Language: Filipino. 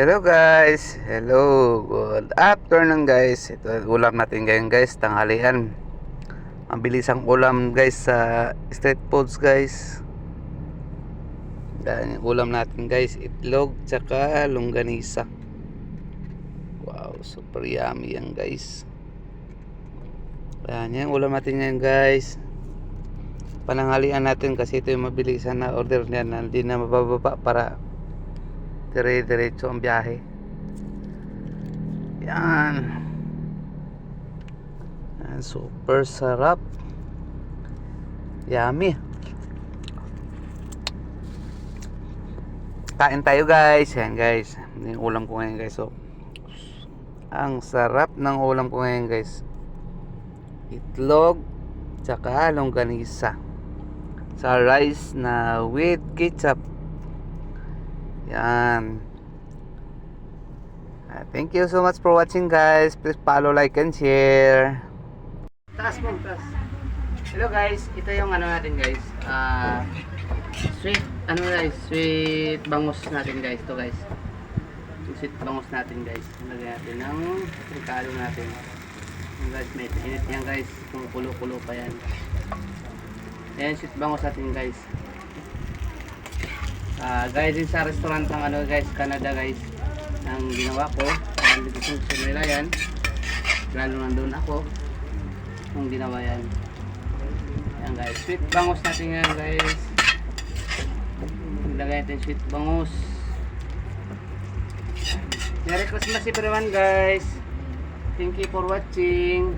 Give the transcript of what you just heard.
Hello guys, hello, good afternoon guys. Ito ulam natin ngayon guys, tanghalian. Ang bilisang ulam guys sa street foods guys. Yan yung ulam natin guys, itlog tsaka longganisa. Wow, super yummy yan guys. Yan yung ulam natin ngayon guys. Pananghalian natin kasi ito yung mabilisan na order niya na hindi na mabababa para dire-diretso ang biyahe. Yan. Yan, super sarap. Yummy. Kain tayo guys. Yan guys. Yung ulam ko ngayon guys. So, ang sarap ng ulam ko ngayon guys. Itlog tsaka longganisa sa rice na with ketchup. Yan. Thank you so much for watching guys. Please follow, like, and share. Taas mo, taas. Hello guys, ito yung ano natin guys. Sweet, ano guys, sweet bangus natin guys. Ito guys. Yung sweet bangus natin guys. Lagyan natin ng ricado natin. Yung guys, may init yan guys. Kung kulo-kulo pa yan. Ayan, sweet bangus natin guys. Guys, din sa restaurant ng ano guys, Canada guys, ang ginawa ko dito sa Manila yan, lalo nandun ako kung ginawa yan. Yan guys, sweet bangus natin yan guys. Maglagay natin sweet bangus. Merry Christmas everyone guys. Thank you for watching.